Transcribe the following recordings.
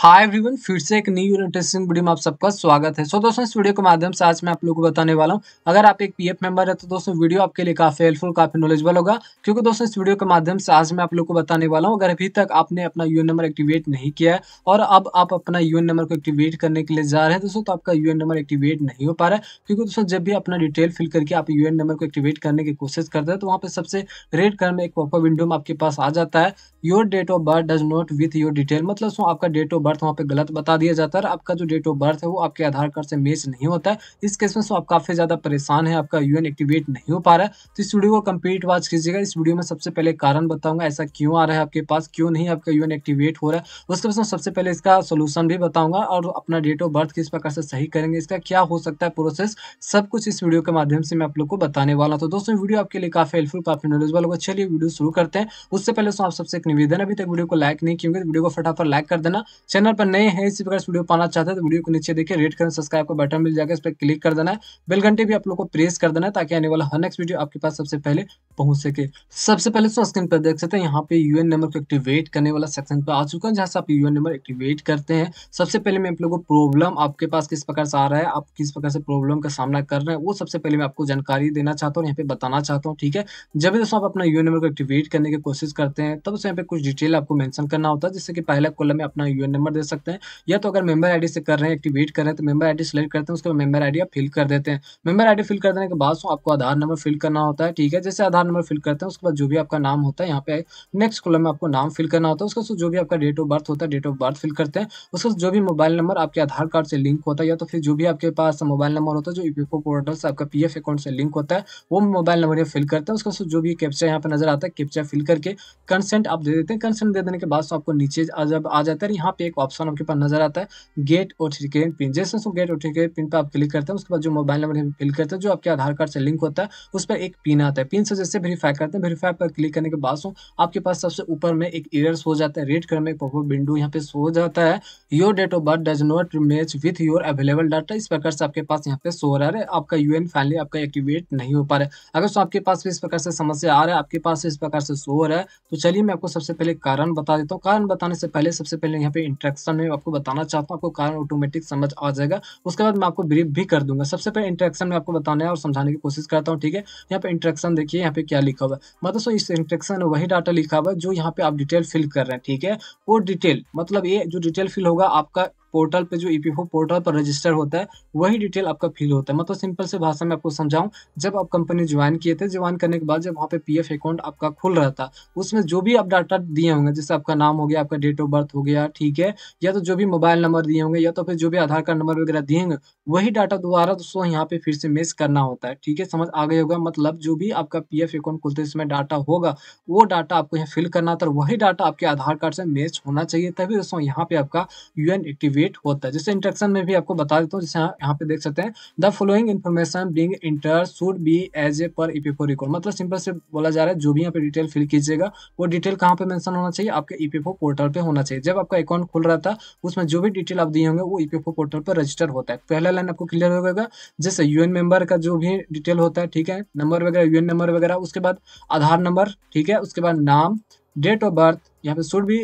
Hi everyone, फिर से एक न्यू इंटरेस्टिंग वीडियो में आप सबका स्वागत है। दोस्तों, इस वीडियो के माध्यम से आज मैं आप लोगों को बताने वाला हूं, अगर आप एक पीएफ मेंबर है तो दोस्तों वीडियो आपके लिए काफी हेल्पफुल, काफी नॉलेजेबल होगा। क्योंकि दोस्तों इस वीडियो के माध्यम से आज मैं आप लोगों को बताने वाला हूं, अगर अभी तक आपने अपना यूएन नंबर एक्टिवेट नहीं किया है और अब आप अपना यूएन नंबर को एक्टिवेट करने के लिए जा रहे हैं दोस्तों, तो आपका यूएन नंबर एक्टिवेट नहीं हो पा रहा है। क्योंकि दोस्तों जब भी अपना डिटेल फिल करके आप यूएन नंबर को एक्टिवेट करने की कोशिश करते हैं तो वहाँ पे सबसे रेड कलर में एक पॉपअप विंडो में आपके पास आ जाता है, your date of birth does not with your detail. मतलब उसमें आपका डेट ऑफ बर्थ वहाँ पे गलत बता दिया जाता है, आपका जो डेट ऑफ बर्थ है वो आपके आधार कार्ड से मैच नहीं होता है। इस केस में आप काफी ज्यादा परेशान है, आपका यूएन एक्टिवेट नहीं हो पा रहा है। तो इस वीडियो को कंप्लीट वॉच कीजिएगा। इस वीडियो में सबसे पहले कारण बताऊंगा ऐसा क्यों आ रहा है आपके पास, क्यों नहीं आपका यूएन एक्टिवेट हो रहा है। उसके बाद सबसे पहले इसका सोल्यूशन भी बताऊंगा और अपना डेट ऑफ बर्थ किस प्रकार से सही करेंगे, इसका क्या हो सकता है प्रोसेस, सब कुछ इस वीडियो के माध्यम से मैं आप लोग को बताने वाला हूं। तो दोस्तों वीडियो आपके लिए काफी हेल्पफुल, काफी नॉलेजेबल होगा। चलिए वीडियो शुरू करते हैं। उससे पहले आप सबसे एक निवेदन, अभी तक वीडियो को लाइक नहीं किए तो वीडियो को फटाफट लाइक कर देना। चैनल पर नए हैं, इसी प्रकार वीडियो पाना चाहते हैं तो वीडियो को नीचे देखिए रेड कलर सब्सक्राइब का बटन मिल जाएगा, इस पर क्लिक कर देना है। बेल घंटे भी आप लोग को प्रेस कर देना है ताकि आने वाला हर नेक्स्ट वीडियो आपके पास सबसे पहले पहुंच सके। सबसे पहले स्क्रीन पर देख सकते हैं, यहाँ पे यूएन नंबर को एक्टिवेट करने वाला सेक्शन पे आ चुका है, जहाँ से आप यूएन नंबर एक्टिवेट करते हैं। सबसे पहले मैं आप लोगों को प्रॉब्लम आपके पास किस प्रकार से आ रहा है, आप किस प्रकार से प्रॉब्लम का सामना कर रहे हैं, वो सबसे पहले मैं आपको जानकारी देना चाहता हूँ, यहाँ पे बताना चाहता हूँ। ठीक है, जब भी दोस्तों आप अपना यूएन नंबर को एक्टिवेट करने की कोशिश करते हैं तब यहाँ पे कुछ डिटेल आपको मेंशन करना होता है, जैसे कि पहला कॉलम में अपना यूएन नंबर दे सकते हैं, या तो अगर मेंबर आईडी से कर रहे हैं, एक्टिवेट कर रहे हैं तो मेंबर आईडी सेलेक्ट करते हैं, उसके बाद मेंबर आईडी आप फिल कर देते हैं। मेंबर आईडी फिल कर देने के बाद आपको आधार नंबर फिल करना होता है। ठीक है, जैसे आधार नंबर फिल करते हैं उसके बाद जो भी आपका नाम होता है, यहाँ पे नेक्स्ट कॉलम में आपको नाम फिल करना होता है। उसके जो भी आपका डेट ऑफ बर्थ होता है, डेट ऑफ बर्थ फिल करते हैं। उसके जो भी मोबाइल नंबर आपके आधार कार्ड से लिंक होता है, या तो फिर जो भी आपके पास मोबाइल नंबर होता है जो ईपीएफओ पोर्टल से आपका पीएफ अकाउंट से लिंक होता है, वो मोबाइल नंबर फिल करते हैं। उसका जो भी कैप्चा यहाँ पे नजर आता है, कैप्चा फिल करके कंसेंट आप दे देते हैं। कंसेंट दे देने के बाद आपको नीचे जब आ जाता है, यहाँ पे एक ऑप्शन आपके पास नजर आता है, गेट ऑथेंटिकेट पिन। जैसे गेट ऑथेंटिकेट पिन पे आप क्लिक करते हैं, उसके बाद जो मोबाइल नंबर फिल करते हैं जो आपके आधार कार्ड से लिंक होता है, उस पर एक पिन आता है। पिन से जैसे वेरीफाई करते हैं, वेरीफाई पर क्लिक करने के बाद आपके पास सबसे ऊपर में एक एरर हो जाता है, रेड कलर में एक पॉपअप विंडो यहाँ पे शो हो जाता है, your date of birth does not match with your available data. इस प्रकार से आपके पास यहाँ पे शो हो रहा है, आपका यूएन फाइनली आपका एक्टिवेट नहीं हो पा रहा है। अगर आपके पास भी इस प्रकार से समस्या आ रहा है, आपके पास इस प्रकार से शो हो रहा है, तो चलिए मैं आपको सबसे पहले कारण बता देता हूँ। कारण बताने से पहले सबसे पहले यहाँ पे इंस्ट्रक्शन में आपको बताना चाहता हूँ, आपको कारण ऑटोमेटिक समझ आ जाएगा। उसके बाद मैं आपको ब्रीफ भी कर दूंगा। सबसे पहले इंस्ट्रक्शन में आपको बताने और समझाने की कोशिश करता हूँ। ठीक है, यहाँ पे इंस्ट्रक्शन देखिए, यहाँ पे क्या लिखा हुआ है, मतलब इस इंस्ट्रक्शन में वही डाटा लिखा हुआ है जो यहाँ पे आप डिटेल फिल कर रहे हैं। ठीक है, वो डिटेल मतलब ये जो डिटेल फिल होगा आपका पोर्टल पे, जो ईपीएफओ पोर्टल पर रजिस्टर होता है, वही डिटेल आपका फिल होता है। मतलब सिंपल से भाषा में आपको समझाऊं, जब आप कंपनी ज्वाइन किए थे, ज्वाइन करने के बाद जब वहाँ पे पीएफ अकाउंट आपका खुल रहा था, उसमें जो भी आप डाटा दिए होंगे, जैसे आपका नाम हो गया, आपका डेट ऑफ बर्थ हो गया, ठीक है, या तो जो भी मोबाइल नंबर दिए होंगे, या तो फिर जो भी आधार कार्ड नंबर वगैरह दिए होंगे, वही डाटा दोबारा दोस्तों यहाँ पे फिर से मैच करना होता है। ठीक है, समझ आ गई होगा। मतलब जो भी आपका पीएफ अकाउंट खुलते समय डाटा होगा, वो डाटा आपको यहाँ फिल करना था, वही डाटा आपके आधार कार्ड से मैच होना चाहिए, तभी दोस्तों यहाँ पे आपका यूएन एक्टिवेट होता है। जैसे इंस्ट्रक्शन में भी आपको बता देता हूँ, जैसे यहाँ पे देख सकते हैं, the following information being enter should be as a per EPFO record. मतलब सिंपल से बोला जा रहा है, जो भी यहाँ पे डिटेल फिल कीजिएगा वो डिटेल कहाँ पे मेंशन होना चाहिए, आपके ईपीएफओ पोर्टल पे होना चाहिए। जब आपका अकाउंट खुल रहा था उसमें जो भी डिटेल आप दिए होंगे वो ईपीएफओ पोर्टल पर रजिस्टर होता है। पहला लाइन आपको क्लियर हो गया, जैसे यूएन मेंबर का जो भी डिटेल होता है, ठीक है, नंबर वगैरह, यूएन नंबर वगैरह, उसके बाद आधार नंबर, ठीक है, उसके बाद नाम, डेट ऑफ बर्थ, यहाँ पे should be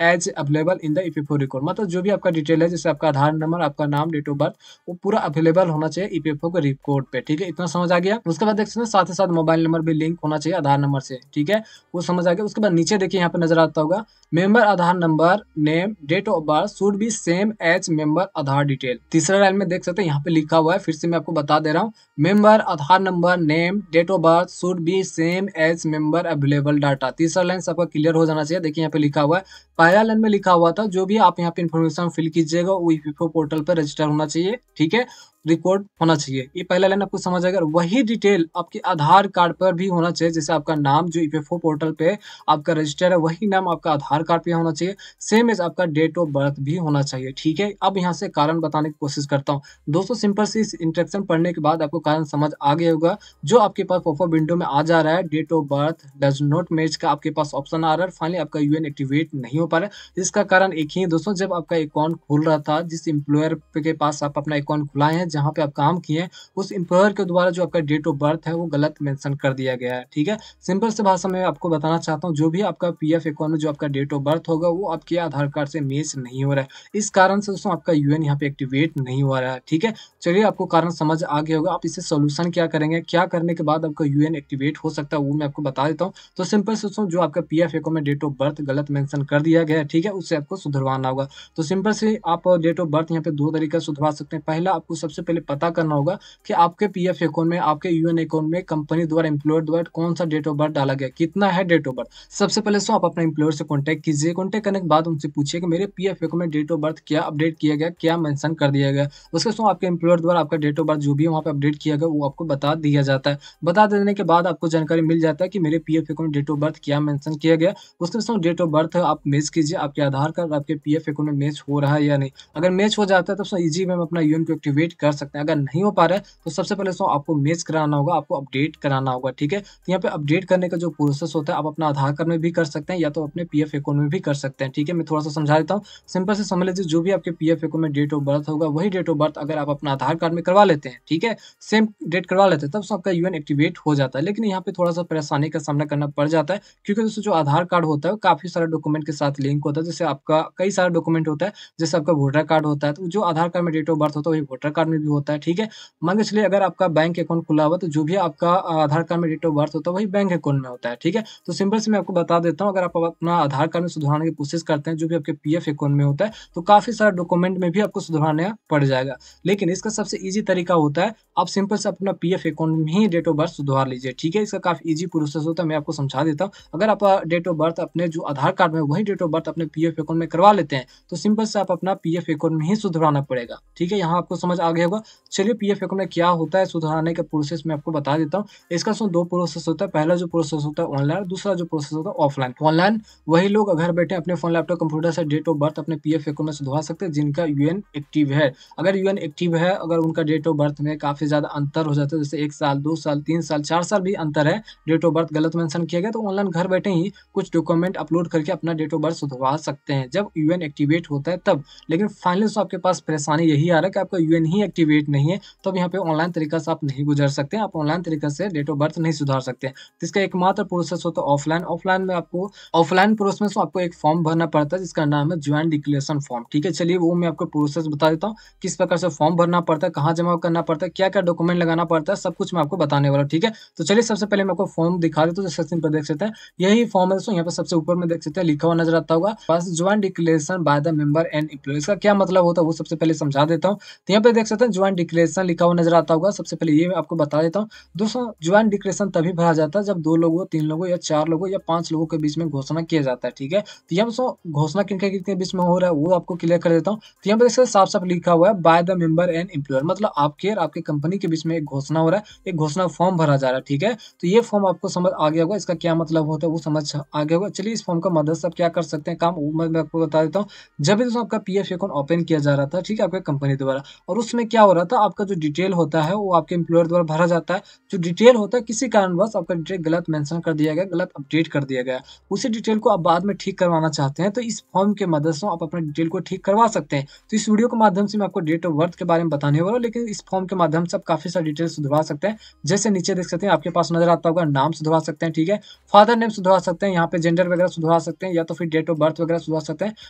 as available in the EPFO record. मतलब जो भी आपका डिटेल है, जैसे आपका आधार नंबर, आपका नाम, डेट ऑफ बर्थ, वो पूरा अवेलेबल होना चाहिए ईपीएफओ के रिकॉर्ड पे। ठीक है, इतना समझ आ गया। उसके बाद देख सकते हैं साथ ही साथ मोबाइल नंबर भी लिंक होना चाहिए आधार नंबर से। ठीक है, वो समझ आ गया। उसके बाद नीचे देखिए, यहाँ पे नजर आता होगा, member Aadhaar number name date of birth should be same as member Aadhaar detail. तीसरा लाइन में देख सकते हैं यहाँ पे लिखा हुआ है, फिर से मैं आपको बता दे रहा हूँ, member Aadhaar number name date of birth should be same as member available data. तीसरा लाइन सबका क्लियर हो जाना चाहिए। देखिए यहाँ पे लिखा हुआ है, पहला लाइन में लिखा हुआ था, जो भी आप यहाँ पे इन्फॉर्मेशन फिल कीजिएगा वो ईपीएफओ पोर्टल पर रजिस्टर होना चाहिए। ठीक है, रिकॉर्ड होना चाहिए। ये पहला लाइन आपको समझ आएगा। वही डिटेल आपके आधार कार्ड पर भी होना चाहिए, जैसे आपका नाम जो ईपीएफओ पोर्टल पे आपका रजिस्टर है, वही नाम आपका आधार कार्ड पे होना चाहिए, सेम एज आपका डेट ऑफ बर्थ भी होना चाहिए। ठीक है, अब यहाँ से कारण बताने की कोशिश करता हूँ। दोस्तों सिंपल से इस इंस्ट्रक्शन पढ़ने के बाद आपको कारण समझ आ गया होगा। जो आपके पास पॉपअप विंडो में आ जा रहा है, date of birth does not match का आपके पास ऑप्शन आ रहा है, फाइनली आपका यूएन एक्टिवेट नहीं हो पा रहा है। इसका कारण एक ही है दोस्तों, जब आपका अकाउंट खुल रहा था, जिस एम्प्लॉयर के पास आप अपना अकाउंट खुलाए हैं, जहाँ पे आप काम किए हैं, उस एम्प्लॉयर के द्वारा जो आपका डेट ऑफ बर्थ है वो गलत मेंशन कर दिया गया है, ठीक है। सिंपल सी भाषा में आपको बताना चाहता हूँ, जो भी आपका पीएफ अकाउंट में जो आपका डेट ऑफ बर्थ होगा वो आपके आधार कार्ड से मैच नहीं हो रहा है। इस कारण से दोस्तों आपका यूएन यहाँ पे एक्टिवेट नहीं हो रहा है, ठीक है। चलिए आपको कारण समझ आ गया होगा, आप इसे सॉल्यूशन क्या करेंगे, क्या करने के बाद आपका यूएन एक्टिवेट हो सकता है वो मैं आपको बता देता हूँ। तो सिंपल से दोस्तों जो आपका पीएफ अकाउंट में डेट ऑफ बर्थ गलत मेंशन कर दिया गया है, ठीक है, उससे आपको सुधरवाना होगा। तो सिंपल से आप डेट ऑफ बर्थ यहाँ पे 2 तरीके से सुधरवा सकते हैं। पहला आपको सबसे पहले पता करना होगा कि आपके पीएफ अकाउंट में, आपके यूएन अकाउंट में कंपनी द्वारा, एम्प्लॉयर द्वारा कौन-सा डेट ऑफ बर्थ डाला गया, कितना है डेट ऑफ बर्थ। सबसे पहले तो आप अपने एम्प्लॉयर से कॉन्टैक्ट कीजिए, कॉन्टैक्ट करने के बाद उनसे पूछिए कि मेरे पीएफ अकाउंट में डेट ऑफ बर्थ क्या अपडेट किया गया, क्या मेंशन कर दिया गया। उसके बाद आपके एम्प्लॉयर द्वारा आपका डेट ऑफ बर्थ जो भी है वहाँ पे अपडेट किया गया वो आपको बता दिया जाता है। बता देने के बाद आपको जानकारी मिल जाता है कि मेरे पीएफ अकाउंट में डेट ऑफ बर्थ क्या मेंशन किया गया। उसके बाद डेट ऑफ बर्थ आप मैच कीजिए, आपके आधार कार्ड आपके पीएफ अकाउंट में मैच हो रहा है या नहीं। अगर मैच हो जाता है तो ईज़ी वे में अपना यूएन को एक्टिवेट कर सकते हैं। अगर नहीं हो पा रहा है तो सबसे पहले आपको मैच कराना होगा, आपको अपडेट कराना होगा, ठीक है। तो यहाँ पे अपडेट करने का जो प्रोसेस होता है आप अपना आधार कार्ड में भी कर सकते हैं या तो अपने पीएफ अकाउंट में भी कर सकते हैं, ठीक है। मैं थोड़ा-सा समझा देता हूँ। सिंपल से समझ लीजिए, जो भी आपके पीएफ अकाउंट में डेट ऑफ बर्थ होगा वही डेट ऑफ बर्थ अगर आप अपना आधार कार्ड में करवा लेते हैं, ठीक है, सेम डेट करवा लेते हैं, तब आपका यूएन एक्टिवेट हो जाता है। लेकिन यहाँ पे थोड़ा-सा परेशानी का सामना करना पड़ जाता है, क्योंकि दोस्तों जो आधार कार्ड होता है वो काफ़ी सारे डॉक्यूमेंट के साथ लिंक होता है। जैसे आपका कई सारे डॉक्यूमेंट होता है, जैसे आपका वोटर कार्ड होता है, तो जो आधार कार्ड में डेट ऑफ बर्थ होता है वही वोटर कार्ड में भी होता है, ठीक है। मान के चलिए अगर आपका बैंक अकाउंट खुला हुआ है तो जो भी आपका आधार कार्ड में डेट ऑफ बर्थ होता है वही बैंक अकाउंट में होता है, ठीक है। तो सिंपल से मैं आपको बता देता हूँ, अगर आप अपना आधार कार्ड में सुधराने की कोशिश करते हैं जो भी आपके पीएफ अकाउंट में होता है, तो काफ़ी सारे डॉक्यूमेंट में भी आपको सुधराना पड़ जाएगा। लेकिन इसका सबसे ईज़ी तरीका होता है, आप सिंपल से अपना पीएफ अकाउंट में ही डेट ऑफ बर्थ सुधार लीजिए, ठीक है। इसका काफ़ी ईज़ी प्रोसेस होता है, मैं आपको समझा देता हूँ। अगर आप डेट ऑफ बर्थ अपने जो आधार कार्ड में वही डेट ऑफ बर्थ अपने पीएफ अकाउंट में करवा लेते हैं, तो सिंपल से आप अपना पीएफ अकाउंट में ही सुधराना पड़ेगा, ठीक है। यहाँ आपको समझ आ गया होगा। चलिए पीएफ अकाउंट में क्या होता है सुधराने का प्रोसेस मैं आपको बता देता हूँ। इसका 2 प्रोसेस होता है। पहला जो प्रोसेस होता है ऑनलाइन, दूसरा जो प्रोसेस होता है ऑफलाइन। ऑनलाइन वही लोग घर बैठे अपने फ़ोन, लैपटॉप, कंप्यूटर से डेट ऑफ बर्थ अपने पीएफ अकाउंट में सुधरवा सकते हैं जिनका यूएन एक्टिव है। अगर यूएन एक्टिव है, अगर उनका डेट ऑफ बर्थ में काफ़ी ज़्यादा अंतर हो जाता है, जैसे 1 साल, 2 साल, 3 साल, 4 साल भी अंतर है, डेट ऑफ बर्थ गलत मेंशन किया गया, तो ऑनलाइन घर बैठे ही कुछ डॉक्यूमेंट अपलोड करके अपना डेट ऑफ बर्थ सुधरवा सकते हैं जब यूएन एक्टिवेट होता है तब। लेकिन फाइनली आपके पास परेशानी यही आ रहा है कि आपका यूएन ही एक्टिवेट नहीं है, तब यहाँ पे ऑनलाइन तरीका से आप नहीं गुजर सकते हैं, आप ऑनलाइन तरीका से डेट ऑफ बर्थ नहीं सुधार सकते हैं। तो इसका एकमात्र प्रोसेस होता है ऑफलाइन। ऑफलाइन में आपको, ऑफलाइन प्रोसेस में आपको एक फॉर्म भरना पड़ता है जिसका नाम है ज्वाइंट डिक्लेरेशन फॉर्म, ठीक है। चलिए वो मैं आपको प्रोसेस बता देता हूँ, किस प्रकार से फॉर्म भरना पड़ता है, कहाँ जमा करना पड़ता है, क्या-क्या डॉक्यूमेंट लगाना पड़ता है, सब कुछ मैं आपको बताने वाला हूँ, ठीक है। तो चलिए सबसे पहले मैं आपको फॉर्म दिखा देता हूँ, जैसे स्क्रीन पर देख सकते हैं, यही फॉर्म है दोस्तों। यहाँ पे सबसे ऊपर में देख सकते हैं लिखा हुआ नजर आता होगा बस joint declaration by the member and employ. इसका क्या मतलब होता है वो सबसे पहले समझा देता हूँ। तो यहाँ पे देख सकते हैं ज्वाइंट डिक्लेरेशन लिखा हुआ नजर आता होगा। सबसे पहले ये मैं आपको बता देता हूँ दोस्तों, ज्वाइंट डिक्लेरेशन तभी भरा जाता है जब 2 लोगों, 3 लोगों या 4 लोगों या 5 लोगों के बीच में घोषणा किया जाता है, ठीक है। तो यहाँ पे घोषणा किनके बीच में हो रहा है वो आपको क्लियर कर देता हूँ। तो यहाँ पे देखिए साफ-साफ लिखा हुआ है bye the member and employer, मतलब आपके और आपके कंपनी के बीच में एक घोषणा हो रहा है, एक घोषणा फॉर्म भरा जा रहा है, ठीक है। तो ये फॉर्म आपको समझ आ गया होगा, इसका क्या मतलब होता है वो समझ आ गया होगा। चलिए इस फॉर्म का मदद से आप क्या कर सकते हैं काम, वो मैं आपको बता देता हूँ। जब भी दोस्तों आपका पीएफ अकाउंट ओपन किया जा रहा था, ठीक है, आपके कंपनी द्वारा, और उसमें क्या हो रहा था, आपका जो डिटेल होता है वो आपके एम्प्लॉयर द्वारा भरा जाता है। जो डिटेल होता है किसी कारणवश आपका डिटेल गलत मेंशन कर दिया गया, गलत अपडेट कर दिया गया, उसी डिटेल को आप बाद में ठीक करवाना चाहते हैं, तो इस फॉर्म के मदद से आप अपने डिटेल को ठीक करवा सकते हैं। तो इस वीडियो के माध्यम से मैं आपको डेट ऑफ बर्थ के बारे में बताने वाला हूँ, लेकिन इस फॉर्म के माध्यम से आप काफ़ी सारी डिटेल सुधरवा सकते हैं। जैसे नीचे देख सकते हैं आपके पास नजर आता होगा, नाम सुधरवा सकते हैं, ठीक है, फादर नेम सुधरवा सकते हैं, यहाँ पे जेंडर वगैरह सुधरवा सकते हैं, या तो फिर डेट ऑफ बर्थ वगैरह सुधरवा सकते हैं,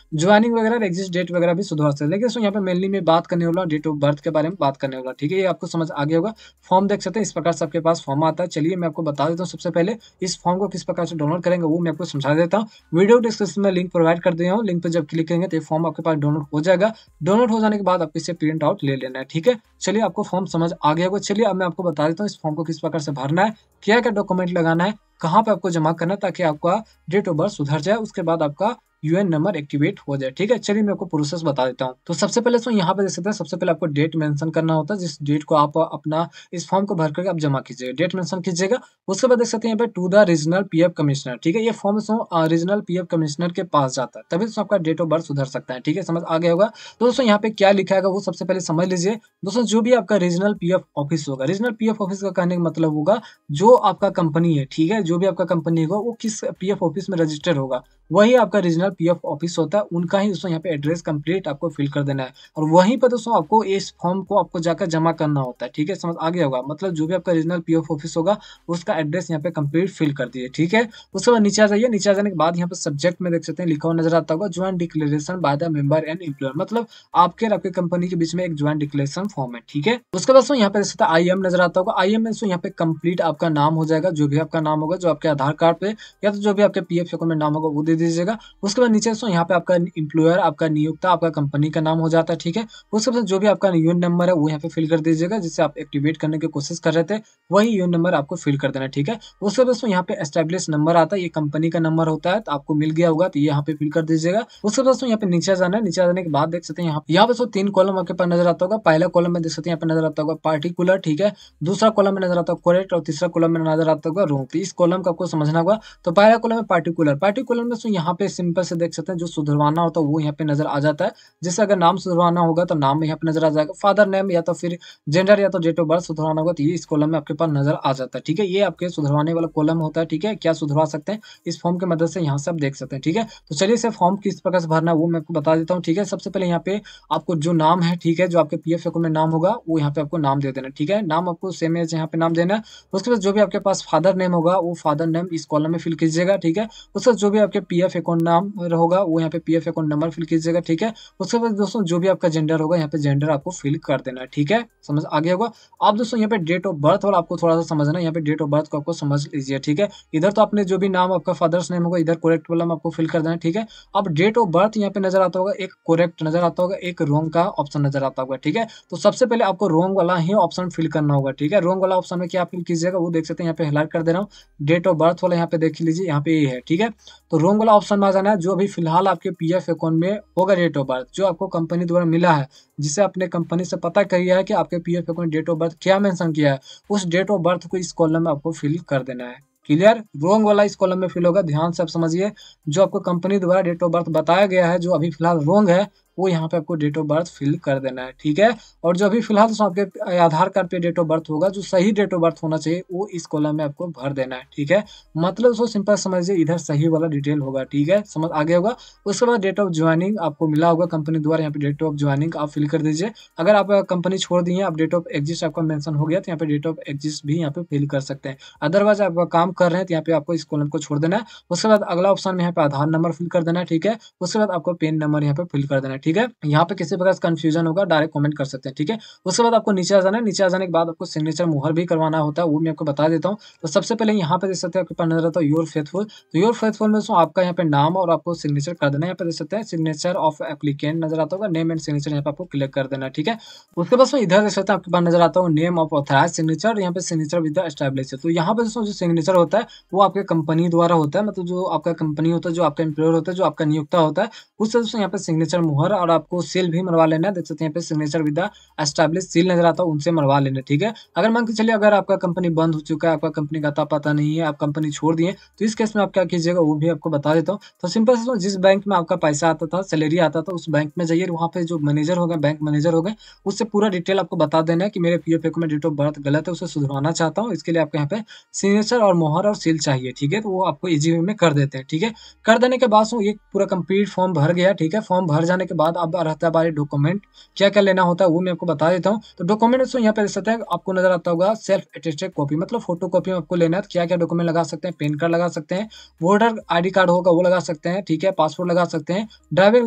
ज्वाइनिंग वगैरह, एग्जिस्ट डेट वगैरह भी सुधरवा सकते हैं। लेकिन यहाँ पे मेनली मैं बात करने वाला डेट ऑफ बर्थ के बारे में बात करने वाला, ठीक है। ये आपको समझ आ गया होगा। फॉर्म देख सकते हैं, इस प्रकार से आपके पास फॉर्म आता है। चलिए मैं आपको बता देता हूँ, सबसे पहले इस फॉर्म को किस प्रकार से डाउनलोड करेंगे वो मैं आपको समझा देता हूँ। वीडियो डिस्क्रिप्शन में लिंक प्रोवाइड कर दिया हूँ, लिंक पर जब क्लिक करेंगे तो ये फॉर्म आपके पास डाउनलोड हो जाएगा। डाउनलोड हो जाने के बाद आपको इसे प्रिंट आउट ले लेना है, ठीक है। चलिए आपको फॉर्म समझ आ गया होगा। चलिए अब मैं आपको बता देता हूँ इस फॉर्म को किस प्रकार से भरना है, क्या-क्या डॉक्यूमेंट लगाना है, कहाँ पे आपको जमा करना है, ताकि आपका डेट ऑफ बर्थ सुधर जाए, उसके बाद आपका यूएन नंबर एक्टिवेट हो जाए, ठीक है। चलिए मैं आपको प्रोसेस बता देता हूँ। तो सबसे पहले यहाँ पे देख सकते हैं, सबसे पहले आपको डेट मेंशन करना होता है, जिस डेट को आप अपना इस फॉर्म को भर करके आप जमा कीजिएगा, डेट मेंशन कीजिएगा। उसके बाद देख सकते हैं यहाँ पे to the regional PF commissioner, ठीक है। ये फॉर्म रीजनल पीएफ कमिश्नर के पास जाता है, तभी आपका डेट ऑफ बर्थ सुधर सकता है, ठीक है। समझ आ गया होगा। तो दोस्तों यहाँ पे क्या लिखा है वो सबसे पहले समझ लीजिए। दोस्तों जो भी आपका रीजनल पीएफ ऑफिस होगा, रीजनल पीएफ ऑफिस का कहने का मतलब होगा जो आपका कंपनी है, ठीक है, जो भी आपका कंपनी होगा वो किस पीएफ ऑफिस में रजिस्टर होगा, वही आपका रीजनल पीएफ ऑफिस होता है उनका ही दोस्तों यहाँ पे एड्रेस कंप्लीट आपको फिल कर देना है और वहीं पर दोस्तों आपको इस फॉर्म को आपको जाकर जमा करना होता है। ठीक है, समझ आ गया होगा। मतलब जो भी आपका रीजनल पीएफ ऑफिस होगा उसका एड्रेस यहाँ पे कंप्लीट फिल कर दिए। ठीक है, उसके बाद नीचे आ जाइए। नीचे आ जाने के बाद यहाँ पे सब्जेक्ट में देख सकते हैं लिखा हुआ नजर आता होगा joint declaration by the member and employer, मतलब आपके और आपके कंपनी के बीच में एक ज्वाइंट डिक्लेरेशन फॉर्म है। ठीक है, उसके बाद यहाँ पे देख सकते हैं आईएम नजर आता होगा। आईएम में यहाँ पे कंप्लीट आपका नाम हो जाएगा, जो भी आपका नाम होगा, जो आपके आधार कार्ड पे या तो जो भी आपके पीएफ अकाउंट में नाम होगा वो दे दीजिएगा। उसके बाद नीचे यहाँ पे आपका एम्प्लॉयर, आपका नियोक्ता, आपका कंपनी का नाम हो जाता है। ठीक है, उसके बाद जो भी आपका यूएन नंबर है वो यहाँ पे फिल कर दीजिएगा, जिससे आप एक्टिवेट करने की कोशिश कर रहे थे वही यूएन नंबर आपको फिल कर देना है। ठीक है, उसके बाद यहाँ पे एस्टेब्लिश नंबर आता है, ये कंपनी का नंबर होता है, तो आपको मिल गया होगा तो ये यहाँ पे फिल कर दीजिएगा। उसके बाद यहाँ पे नीचे जाना है। नीचे जाने के बाद देख सकते हैं यहाँ पे 3 कॉलम आपके पास नजर आता होगा। पहला कॉलम में देख सकते हैं यहाँ पे नजर आता होगा पार्टिकुलर। ठीक है, दूसरा कॉलम में नजर आता होगा करेक्ट और तीसरा कॉलम में नजर आता होगा रॉन्ग। तो इस कॉलम का आपको समझना होगा। तो पहला कॉलम है पार्टिकुलर। पार्टिकुलर में यहाँ पे सिंपल से देख सकते हैं जो सुधरवाना होता है वो यहाँ पे नजर आ जाता है। जैसे अगर नाम सुधरवाना होगा तो नाम यहाँ पे नजर आ जाएगा, फादर नेम या तो फिर जेंडर या तो डेट ऑफ बर्थ सुधरवाना होगा तो ये इस कॉलम में आपके पास नजर आ जाता है। ठीक है, ये आपके सुधरवाने वाला कॉलम होता है। ठीक है, क्या सुधरवा सकते हैं इस फॉर्म की मदद से यहाँ से आप देख सकते हैं। ठीक है, तो चलिए इसे फॉर्म किस प्रकार से भरना है वो मैं आपको बता देता हूँ। ठीक है, सबसे पहले यहाँ पे आपको जो नाम है, ठीक है, जो आपके पीएफ अकाउंट में नाम होगा वो यहाँ पे आपको नाम दे देना। ठीक है, नाम आपको सेम एज यहाँ पे नाम देना है। उसके बाद जो भी आपके पास फादर नेम होगा वो फादर नेम इस कॉलम में फिल कीजिएगा। ठीक है, उसके बाद जो भी आपके पीएफ अकाउंट नाम होगा वो यहाँ पे पीएफ अकाउंट नंबर फिल कीजिएगा। ठीक है, उसके बाद दोस्तों जो भी आपका जेंडर होगा यहाँ पे जेंडर आपको फिल कर देना है। ठीक है, समझ आ गया होगा। आप दोस्तों यहाँ पे डेट ऑफ बर्थ और आपको थोड़ा सा समझना है, यहाँ पे डेट ऑफ बर्थ को आपको समझ लीजिए। ठीक है, इधर तो आपने जो भी नाम आपका फादर्स नेम होगा इधर करेक्ट वाला आपको फिल कर देना है। ठीक है, अब डेट ऑफ बर्थ यहाँ पे नजर आता होगा, एक करेक्ट नजर आता होगा, एक रॉन्ग का ऑप्शन नजर आता होगा। ठीक है, तो सबसे पहले आपको रॉन्ग वाला ही ऑप्शन फिल करना होगा। ठीक है, रॉन्ग वाला ऑप्शन में क्या फिल कीजिएगा वो देख सकते हैं, यहाँ पे हाईलाइट कर दे रहा हूँ। डेट ऑफ बर्थ वाला यहाँ पे देख लीजिए, यहाँ पे ये है। ठीक है, तो रॉन्ग वाला ऑप्शन में आ जाना है। जो अभी फिलहाल आपके पीएफ अकाउंट में होगा डेट ऑफ बर्थ, जो आपको कंपनी द्वारा मिला है, जिसे आपने कंपनी से पता किया है कि आपके PF account date of birth क्या मेंशन किया है, उस डेट ऑफ बर्थ को इस कॉलम में आपको फिल कर देना है। क्लियर, रॉन्ग वाला इस कॉलम में फिल होगा, ध्यान से आप समझिए। जो आपको कंपनी द्वारा डेट ऑफ बर्थ बताया गया है, जो अभी फिलहाल रॉन्ग है, वो यहाँ पे आपको डेट ऑफ बर्थ फिल कर देना है। ठीक है, और जो अभी फिलहाल तो आपके आधार कार्ड पे डेट ऑफ बर्थ होगा, जो सही डेट ऑफ बर्थ होना चाहिए वो इस कॉलम में आपको भर देना है। ठीक है, मतलब उसको सिंपल समझिए, इधर सही वाला डिटेल होगा। ठीक है, समझ आ गया होगा। उसके बाद डेट ऑफ ज्वाइनिंग आपको मिला होगा कंपनी द्वारा, यहाँ पे डेट ऑफ ज्वाइनिंग आप फिल कर दीजिए। अगर आप कंपनी छोड़ दी है, आप डेट ऑफ एग्जिस्ट आपका मेंशन हो गया तो यहाँ पे डेट ऑफ एग्जिस्ट भी यहाँ पे फिल कर सकते हैं। अदरवाइज आप काम कर रहे हैं तो यहाँ पे आपको इस कॉलम को छोड़ देना है। उसके बाद अगला ऑप्शन में यहाँ पे आधार नंबर फिल कर देना है। ठीक है, उसके बाद आपको पेन नंबर यहाँ पे फिल कर देना है। ठीक है, यहाँ पे किसी प्रकार से कंफ्यूजन होगा डायरेक्ट कमेंट कर सकते हैं। ठीक है, उसके बाद आपको नीचे आ जाना है। नीचे आ जाने के बाद आपको सिग्नेचर मुहर भी करवाना होता है, वो मैं आपको बता देता हूँ। तो सबसे पहले यहाँ पे देख सकते हैं आपके पास नजर आता है योर फेथफुल। तो योर फेथफुल में आपका यहाँ पे नाम और आपको सिग्नेचर कर देना है। यहाँ पे देख सकते हैं सिग्नेचर ऑफ एप्लीकेंट नजर आता होगा, नेम एंड सिग्नेचर यहाँ पे आपको क्लिक कर देना है। ठीक है, उसके बाद इधर देख सकते हैं आपके पास नजर आता है नेम ऑफ ऑथराइज सिग्नेचर, यहाँ पे सिग्नेचर विद एस्टैब्लिश। तो यहाँ पे दोस्तों जो सिग्नेचर होता है वो आपके कंपनी द्वारा होता है, मतलब जो आपका कंपनी होता है, जो आपका एम्प्लॉयर होता है, जो आपका नियोक्ता होता है, उससे दोस्तों यहाँ पे सिग्नेचर मुहर और आपको सील भी मरवा लेना है। देख सकते हैं यहाँ पे सिग्नेचर विद एस्टैब्लिश सील नजर आता है, उनसे मरवा लेना। ठीक है, अगर मान के चलिए अगर आपका कंपनी बंद हो चुका है, आपका कंपनी का अता पता नहीं है, आप कंपनी छोड़ दिए, तो इस केस में आप क्या कीजिएगा वो भी आपको बता देता हूँ। तो सिंपल से जिस बैंक में आपका पैसा आता था, सैलरी आता था, उस बैंक में जाइए, वहाँ पे जो मैनेजर हो गए, बैंक मैनेजर हो गए, उससे पूरा डिटेल आपको बता देना है कि मेरे पीएफ अकाउंट में डेट ऑफ बर्थ गलत है, उसे सुधरवाना चाहता हूँ। इसके लिए आपको यहाँ पे सिग्नेचर और मोहर और सील चाहिए। ठीक है, तो वो आपको इजी वे में कर देते हैं। ठीक है, कर देने के बाद ये पूरा कंप्लीट फॉर्म भर गया। ठीक है, फॉर्म भर जाने के बाद अब रहता है बारी डॉक्यूमेंट, क्या क्या लेना होता है वो मैं आपको बता देता हूँ। तो डॉक्यूमेंट यहाँ पे देख सकते हैं आपको नजर आता होगा सेल्फ अटेस्टेड कॉपी, मतलब फोटो कॉपी आपको लेना है। तो क्या क्या डॉक्यूमेंट लगा सकते हैं, पेन कार्ड लगा सकते हैं, वोटर आईडी कार्ड होगा वो लगा सकते हैं। ठीक है, पासपोर्ट लगा सकते हैं, ड्राइविंग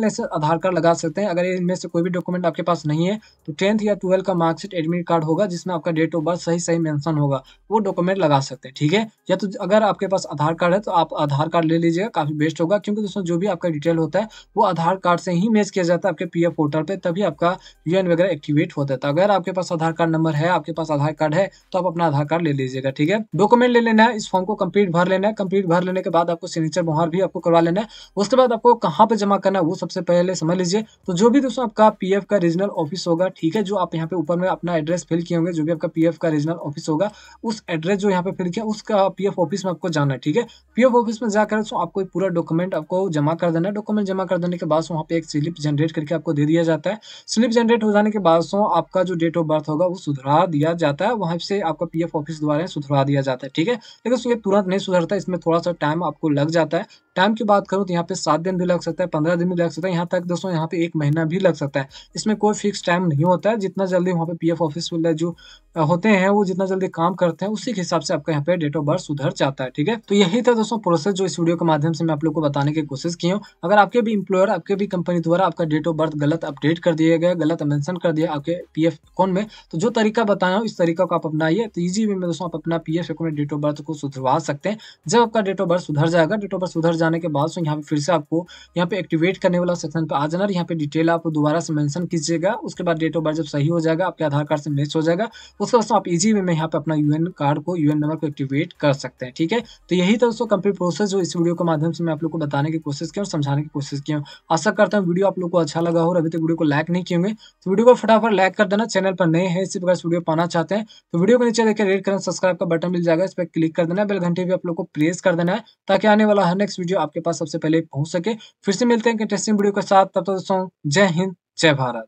लाइसेंस, आधार कार्ड लगा सकते हैं। अगर इनमें से कोई भी डॉक्यूमेंट आपके पास नहीं है तो 10th या 12th का मार्कशीट, एडमिट कार्ड होगा जिसमें आपका डेट ऑफ बर्थ सही सही मेंशन होगा, वो डॉक्यूमेंट लगा सकते हैं। ठीक है, या तो अगर आपके पास आधार कार्ड है तो आप आधार कार्ड ले लीजिएगा, काफी बेस्ट होगा, क्योंकि दोस्तों जो भी आपका डिटेल होता है वो आधार कार्ड से ही मैच किया जाता है आपके पीएफ पोर्टल पे, तभी आपका यूएन वगैरह एक्टिवेट होता है। तो अगर आपके पास आधार कार्ड नंबर है, आपके पास आधार कार्ड है, तो आप अपना आधार कार्ड ले लीजिएगा। ठीक है, डॉक्यूमेंट ले लेना है, इस फॉर्म को कंप्लीट भर लेना है। कंप्लीट भर लेने के बाद आपको सिग्नेचर मोहर भी आपको करवा लेना है। उसके बाद आपको कहाँ पे जमा करना है वो सबसे पहले समझ लीजिए। तो जो भी दोस्तों आपका पीएफ का रीजनल ऑफिस होगा, ठीक है, जो आप यहाँ पे ऊपर में अपना एड्रेस फिल किए होंगे, जो भी आपका पीएफ का रीजनल ऑफिस होगा, उस एड्रेस जो यहाँ पे फिल किया उसका पीएफ ऑफिस में आपको जाना है। ठीक है, पीएफ ऑफिस में जाकर आपको पूरा डॉक्यूमेंट आपको जमा कर देना है। डॉक्यूमेंट जमा कर देने के बाद वहाँ पे एक स्लिप जनरेट करके आपको दे दिया जाता है। स्लिप जनरेट हो जाने के बाद आपका जो डेट ऑफ बर्थ होगा वो सुधरा दिया जाता है, वहां से आपका पीएफ ऑफिस द्वारा सुधरा दिया जाता है। ठीक है, लेकिन ये तुरंत नहीं सुधरता, इसमें थोड़ा सा टाइम आपको लग जाता है। टाइम की बात करूँ तो यहाँ पे 7 दिन भी लग सकता है, 15 दिन भी लग सकता है, यहाँ तक दोस्तों यहाँ पे 1 महीना भी लग सकता है। इसमें कोई फिक्स टाइम नहीं होता है, जितना जल्दी वहाँ पे पीएफ ऑफिस वाले जो होते हैं, वो जितना जल्दी काम करते हैं, उसी के हिसाब से आपका यहाँ पे डेट ऑफ बर्थ सुधर जाता है, ठीक है? तो यही था दोस्तों प्रोसेस जो इस वीडियो के माध्यम से मैं आप लोग को बताने की कोशिश की हूँ। अगर आपके भी एम्प्लॉयर, आपके भी कंपनी द्वारा आपका डेट ऑफ बर्थ गलत अपडेट कर दिया गया, गलत मेंशन कर दिया आपके पीएफ अकाउंट में, तो जो तरीका बताया हूँ, इस तरीका को आप अपनाइए, तो ईज़ी वे में दोस्तों आप अपना पीएफ अकाउंट में डेट ऑफ बर्थ को सुधरवा सकते हैं। जब आपका डेट ऑफ बर्थ सुधर जाएगा, डेट ऑफ बर्थ सुधर जाने के बाद से यहाँ पे फिर से आपको यहाँ पे एक्टिवेट करने वाला सेक्शन पे आ जाना और यहाँ पे डिटेल आप दोबारा से मेंशन कीजिएगा। उसके बाद डेट ऑफ बर्थ जब सही हो जाएगा, आपके आधार कार्ड से मैच हो जाएगा, उसके बाद आप ईज़ी वे में यहाँ पे अपना यूएन कार्ड को, यूएन नंबर को एक्टिवेट कर सकते हैं, ठीक है? तो यही था दोस्तों कंप्लीट प्रोसेस जो इस वीडियो के माध्यम से मैं आप लोग को बताने की कोशिश की और समझाने की कोशिश की हूँ। आशा करता हूँ वीडियो आप लोग को अच्छा लगा हो और अभी तक वीडियो को लाइक नहीं किए होंगे, तो वीडियो को फटाफट लाइक कर देना। चैनल पर नए हैं, इसी प्रकार से वीडियो पाना चाहते हैं, तो वीडियो को नीचे देखिए रेड कलर सब्सक्राइब का बटन मिल जाएगा, इस पर क्लिक कर देना है, बेल घंटे भी आप लोग को प्रेस कर देना है, ताकि आने वाला हर नेक्स्ट वीडियो आपके पास सबसे पहले पहुँच सके। फिर से मिलते हैं एक इंटरेस्टिंग वीडियो के साथ, तब तक दोस्तों जय हिंद, जय भारत।